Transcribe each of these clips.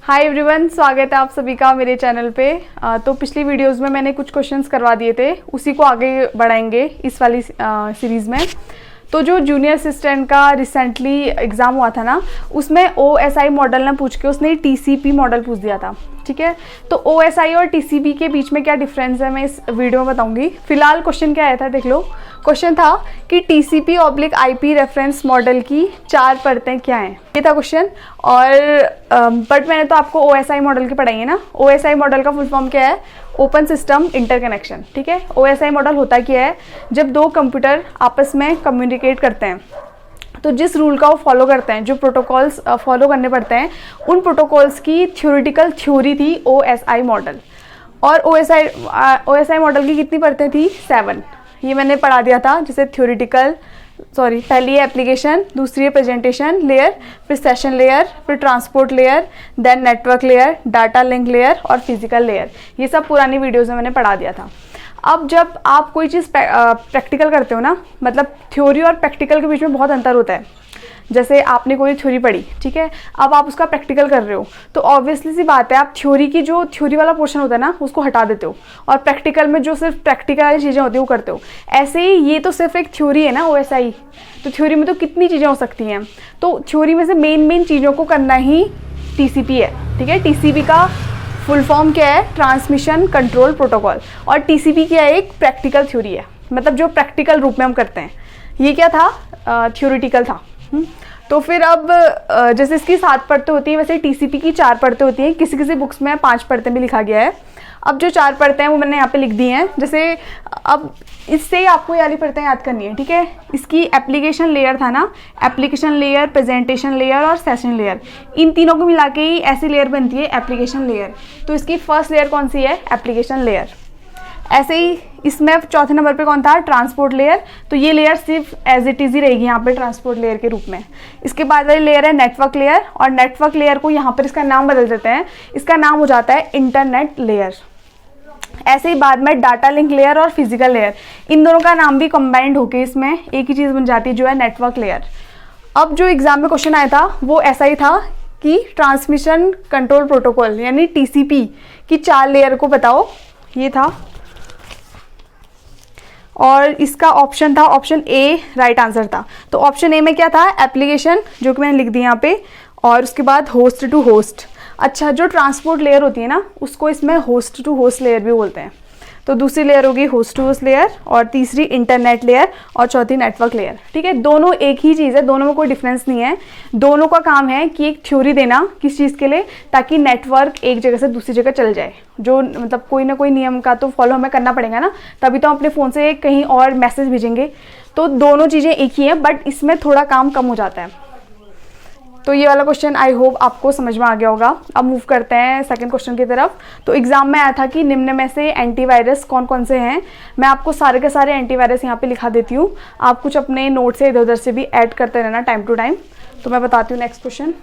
Hi everyone, स्वागत है आप सभी का मेरे चैनल पे। तो पिछली वीडियोस में मैंने कुछ क्वेश्चंस करवा दिए थे, उसी को आगे बढ़ाएंगे इस वाली सीरीज़ में। तो जो जूनियर असिस्टेंट का रिसेंटली एग्ज़ाम हुआ था ना, उसमें OSI मॉडल ना पूछ के उसने TCP मॉडल पूछ दिया था। ठीक है, तो OSI और TCP के बीच में क्या डिफरेंस है मैं इस वीडियो में बताऊंगी। फिलहाल क्वेश्चन क्या आया था देख लो। क्वेश्चन था कि TCP/IP रेफरेंस मॉडल की 4 परतें क्या हैं, ये था क्वेश्चन। और बट मैंने तो आपको OSI मॉडल की पढ़ाई है ना। OSI मॉडल का फुल फॉर्म क्या है? Open system interconnection. ठीक है, OSI मॉडल होता क्या है? जब दो कंप्यूटर आपस में कम्युनिकेट करते हैं तो जिस रूल का वो फॉलो करते हैं, जो प्रोटोकॉल्स फॉलो करने पड़ते हैं, उन प्रोटोकॉल्स की थ्योरेटिकल थ्योरी थी OSI मॉडल। और OSI मॉडल की कितनी परतें थी? 7। ये मैंने पढ़ा दिया था। जैसे पहली है एप्लीकेशन, दूसरी है प्रेजेंटेशन लेयर, फिर सेशन लेयर, फिर transport layer, then network layer, data link layer और फिजिकल लेयर। ये सब पुरानी वीडियोज़ में मैंने पढ़ा दिया था। अब जब आप कोई चीज़ प्रैक्टिकल करते हो ना, मतलब थ्योरी और प्रैक्टिकल के बीच में बहुत अंतर होता है। जैसे आपने कोई थ्योरी पढ़ी, ठीक है, अब आप उसका प्रैक्टिकल कर रहे हो, तो ऑब्वियसली सी बात है आप थ्योरी वाला पोर्शन होता है ना, उसको हटा देते हो और प्रैक्टिकल में जो सिर्फ प्रैक्टिकल वाली चीज़ें होती है वो करते हो। ऐसे ही ये तो सिर्फ एक थ्योरी है ना OSI, तो थ्योरी में तो कितनी चीज़ें हो सकती हैं। तो थ्योरी में से मेन चीज़ों को करना ही TCP है। ठीक है, TCP का फुल फॉर्म क्या है? Transmission control protocol. और TCP क्या है? एक प्रैक्टिकल थ्योरी है, मतलब जो प्रैक्टिकल रूप में हम करते हैं। ये क्या था? थ्योरेटिकल था। तो फिर अब जैसे इसकी 7 परतें होती हैं, वैसे TCP की 4 परतें होती हैं। किसी किसी बुक्स में 5 परतें भी लिखा गया है। अब जो 4 परतें हैं वो मैंने यहाँ पे लिख दी हैं। जैसे अब इससे आपको ये वाली परतें याद करनी है। ठीक है, इसकी एप्लीकेशन लेयर था ना, एप्लीकेशन लेयर, प्रेजेंटेशन लेयर और सेशन लेयर, इन तीनों को मिला के ही ऐसी लेयर बनती है एप्लीकेशन लेयर। तो इसकी फर्स्ट लेयर कौन सी है? Application layer. ऐसे ही इसमें चौथे नंबर पे कौन था? Transport layer. तो ये लेयर सिर्फ एज इट इज ही रहेगी यहाँ पे ट्रांसपोर्ट लेयर के रूप में। इसके बाद वाली लेयर है नेटवर्क लेयर, और नेटवर्क लेयर को यहाँ पर इसका नाम बदल देते हैं, इसका नाम हो जाता है इंटरनेट लेयर। ऐसे ही बाद में डाटा लिंक लेयर और फिजिकल लेयर, इन दोनों का नाम भी कंबाइंड होकर इसमें एक ही चीज़ बन जाती है, जो है नेटवर्क लेयर। अब जो एग्जाम में क्वेश्चन आया था वो ऐसा ही था कि ट्रांसमिशन कंट्रोल प्रोटोकॉल यानी TCP की 4 लेयर को बताओ, ये था। और इसका ऑप्शन था, ऑप्शन A राइट आंसर था। तो ऑप्शन A में क्या था? एप्लीकेशन, जो कि मैंने लिख दिया यहाँ पे, और उसके बाद होस्ट टू होस्ट। अच्छा, जो ट्रांसपोर्ट लेयर होती है ना, उसको इसमें होस्ट टू होस्ट लेयर भी बोलते हैं। तो दूसरी लेयर होगी होस्ट टू होस्ट लेयर, और तीसरी इंटरनेट लेयर, और चौथी नेटवर्क लेयर। ठीक है, दोनों एक ही चीज़ है, दोनों में कोई डिफरेंस नहीं है। दोनों का काम है कि एक थ्योरी देना, किस चीज़ के लिए? ताकि नेटवर्क एक जगह से दूसरी जगह चल जाए। जो मतलब कोई ना कोई नियम का तो फॉलो हमें करना पड़ेगा ना, तभी तो हम अपने फ़ोन से कहीं और मैसेज भेजेंगे। तो दोनों चीज़ें एक ही हैं, बट इसमें थोड़ा काम कम हो जाता है। तो ये वाला क्वेश्चन आई होप आपको समझ में आ गया होगा। अब मूव करते हैं सेकंड क्वेश्चन की तरफ। तो एग्जाम में आया था कि निम्न में से एंटीवायरस कौन कौन से हैं। मैं आपको सारे के सारे एंटीवायरस यहाँ पे लिखा देती हूँ, आप कुछ अपने नोट से इधर उधर से भी ऐड करते रहना टाइम टू टाइम। तो मैं बताती हूँ नेक्स्ट क्वेश्चन।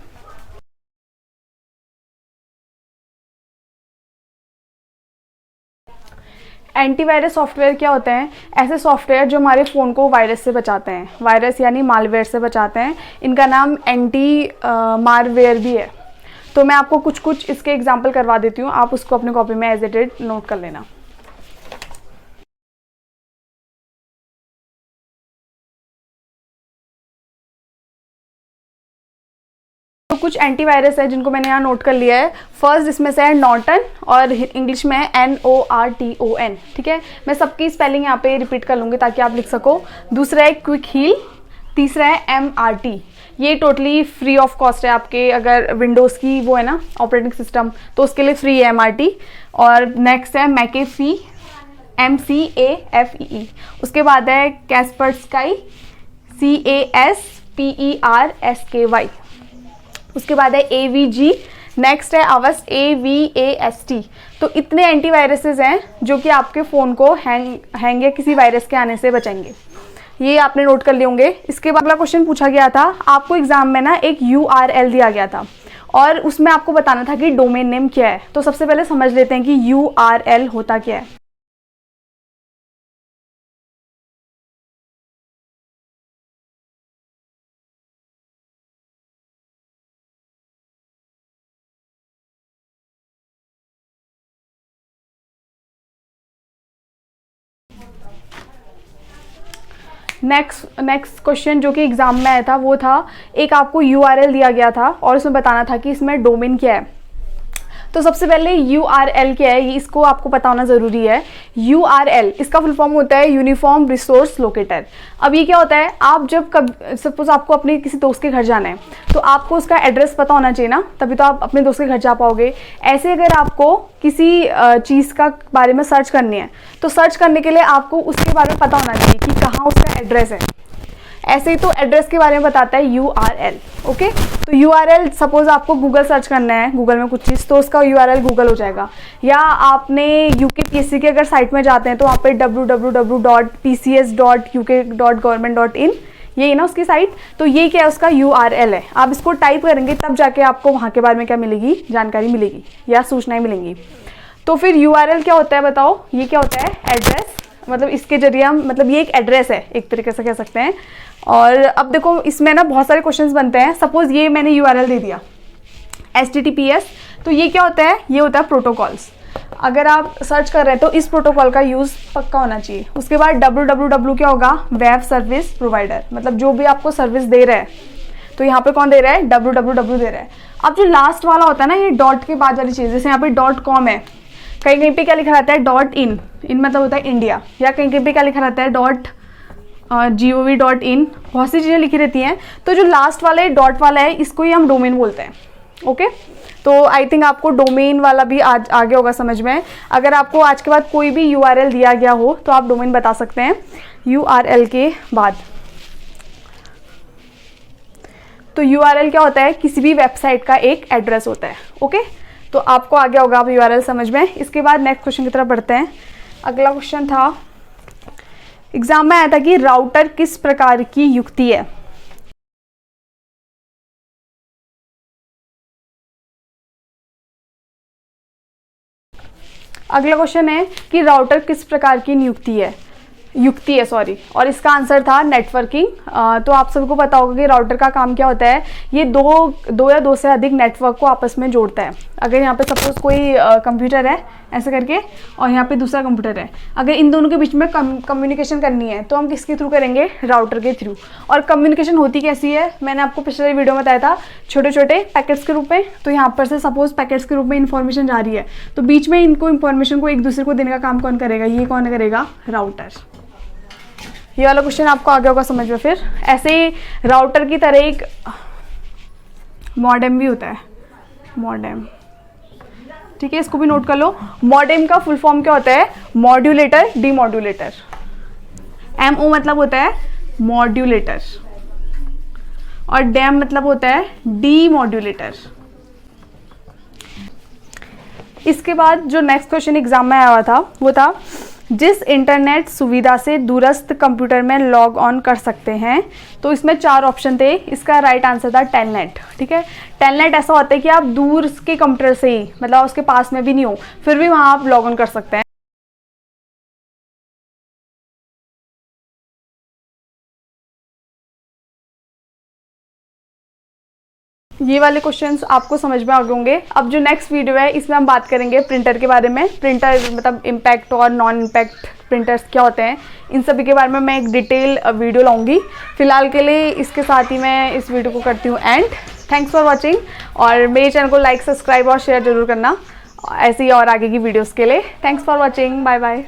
एंटीवायरस सॉफ्टवेयर क्या होते हैं? ऐसे सॉफ्टवेयर जो हमारे फ़ोन को वायरस से बचाते हैं, वायरस यानी मालवेयर से बचाते हैं। इनका नाम एंटी मारवेयर भी है। तो मैं आपको कुछ इसके एग्जाम्पल करवा देती हूँ, आप उसको अपनी कॉपी में एज इट इज नोट कर लेना। तो कुछ एंटीवायरस है जिनको मैंने यहाँ नोट कर लिया है। फर्स्ट इसमें से है नॉर्टन, और इंग्लिश में है NORTON। ठीक है, मैं सबकी स्पेलिंग यहाँ पे रिपीट कर लूँगी ताकि आप लिख सको। दूसरा है क्विक हील, तीसरा है MRT। ये टोटली फ्री ऑफ कॉस्ट है, आपके अगर विंडोज़ की वो है ना ऑपरेटिंग सिस्टम, तो उसके लिए फ्री है MRT। और नेक्स्ट है मैकेफी, MCAFEE। उसके बाद है कैस्पर्सकाई, CASPERSKY। उसके बाद है AVG। नेक्स्ट है अवस्ट, AVAST। तो इतने एंटीवायरसेस हैं जो कि आपके फ़ोन को हैंग या किसी वायरस के आने से बचाएंगे। ये आपने नोट कर लिए होंगे। इसके बाद अगला क्वेश्चन पूछा गया था, आपको एग्जाम में ना एक URL दिया गया था, और उसमें आपको बताना था कि डोमेन नेम क्या है। तो सबसे पहले समझ लेते हैं कि URL होता क्या है। नेक्स्ट क्वेश्चन जो कि एग्जाम में आया था वो था, एक आपको URL दिया गया था और उसमें बताना था कि इसमें डोमेन क्या है। तो सबसे पहले URL क्या है, इसको आपको पता होना ज़रूरी है। URL इसका फुल फॉर्म होता है यूनिफॉर्म रिसोर्स लोकेटर। अब ये क्या होता है, आप जब सपोज आपको अपने किसी दोस्त के घर जाना है तो आपको उसका एड्रेस पता होना चाहिए ना, तभी तो आप अपने दोस्त के घर जा पाओगे। ऐसे अगर आपको किसी चीज़ का बारे में सर्च करनी है तो सर्च करने के लिए आपको उसके बारे में पता होना चाहिए कि कहाँ उसका एड्रेस है। ऐसे ही तो एड्रेस के बारे में बताता है URL। ओके, तो URL सपोज आपको गूगल सर्च करना है, गूगल में कुछ चीज़, तो उसका URL गूगल हो जाएगा। या आपने UKPSC के अगर साइट में जाते हैं तो वहाँ पे www.pcs.uk.government.in ये है ना उसकी साइट, तो ये क्या है उसका URL है। आप इसको टाइप करेंगे तब जाके आपको वहाँ के बारे में क्या मिलेगी, जानकारी मिलेगी या सूचनाएं मिलेंगी। तो फिर URL क्या होता है बताओ, ये क्या होता है, एड्रेस। मतलब इसके जरिए हम, मतलब ये एक एड्रेस है एक तरीके से कह सकते हैं। और अब देखो इसमें ना बहुत सारे क्वेश्चंस बनते हैं। सपोज ये मैंने URL दे दिया HTTPS, तो ये क्या होता है, ये होता है प्रोटोकॉल्स। अगर आप सर्च कर रहे हैं तो इस प्रोटोकॉल का यूज़ पक्का होना चाहिए। उसके बाद www क्या होगा, वेब सर्विस प्रोवाइडर, मतलब जो भी आपको सर्विस दे रहा है। तो यहाँ पे कौन दे रहा है, www दे रहा है। अब जो लास्ट वाला होता है ना, ये डॉट के बाद वाली चीज़, जैसे यहाँ पे .com है, कहीं कहीं पे क्या लिखा रहता है .in, इन मतलब होता है इंडिया, या कहीं कहीं पे क्या लिखा रहता है .gov.in, बहुत सी चीज़ें लिखी रहती हैं। तो जो लास्ट वाला है डॉट वाला है, इसको ही हम डोमेन बोलते हैं। ओके, तो आई थिंक आपको डोमेन वाला भी आज आगे होगा समझ में। अगर आपको आज के बाद कोई भी URL दिया गया हो तो आप डोमेन बता सकते हैं URL के बाद। तो URL क्या होता है, किसी भी वेबसाइट का एक एड्रेस होता है। ओके, तो आपको आ गया होगा आप URL समझ में। इसके बाद नेक्स्ट क्वेश्चन की तरफ बढ़ते हैं। अगला क्वेश्चन था, एग्जाम में आया था कि राउटर किस प्रकार की युक्ति है। अगला क्वेश्चन है कि राउटर किस प्रकार की युक्ति है सॉरी, और इसका आंसर था नेटवर्किंग। तो आप सबको पता होगा कि राउटर का काम क्या होता है, ये दो या दो से अधिक नेटवर्क को आपस में जोड़ता है। अगर यहाँ पे सपोज कोई कंप्यूटर है ऐसे करके और यहाँ पे दूसरा कंप्यूटर है, अगर इन दोनों के बीच में कम्युनिकेशन करनी है तो हम किसके थ्रू करेंगे, राउटर के थ्रू। और कम्युनिकेशन होती कैसी है, मैंने आपको पिछले वीडियो में बताया था, छोटे छोटे पैकेट्स के रूप में। तो यहाँ पर से सपोज पैकेट्स के रूप में इन्फॉर्मेशन जा रही है, तो बीच में इनको इन्फॉर्मेशन को एक दूसरे को देने का काम कौन करेगा, ये कौन करेगा, राउटर। ये वाला क्वेश्चन आपको आगे होगा समझ में। फिर ऐसे ही राउटर की तरह एक मॉडेम भी होता है, मॉडेम, ठीक है, इसको भी नोट कर लो। मॉडेम का फुल फॉर्म क्या होता है, मॉड्यूलेटर डीमॉड्यूलेटर। MO मतलब होता है मॉड्यूलेटर और डैम मतलब होता है डीमॉड्यूलेटर। इसके बाद जो नेक्स्ट क्वेश्चन एग्जाम में आया हुआ था वो था, जिस इंटरनेट सुविधा से दूरस्थ कंप्यूटर में लॉग ऑन कर सकते हैं। तो इसमें 4 ऑप्शन थे, इसका राइट आंसर था टेलनेट। ठीक है, टेलनेट ऐसा होता है कि आप दूर के कंप्यूटर से ही, मतलब उसके पास में भी नहीं हो, फिर भी वहाँ आप लॉग ऑन कर सकते हैं। ये वाले क्वेश्चंस आपको समझ में आ गए होंगे। अब जो नेक्स्ट वीडियो है इसमें हम बात करेंगे प्रिंटर के बारे में। प्रिंटर मतलब इम्पैक्ट और नॉन इम्पैक्ट प्रिंटर्स क्या होते हैं, इन सभी के बारे में मैं एक डिटेल वीडियो लाऊंगी। फिलहाल के लिए इसके साथ ही मैं इस वीडियो को करती हूँ एंड। थैंक्स फॉर वॉचिंग, और मेरे चैनल को लाइक, सब्सक्राइब और शेयर जरूर करना ऐसी और आगे की वीडियोज़ के लिए। Thanks for watching, bye bye.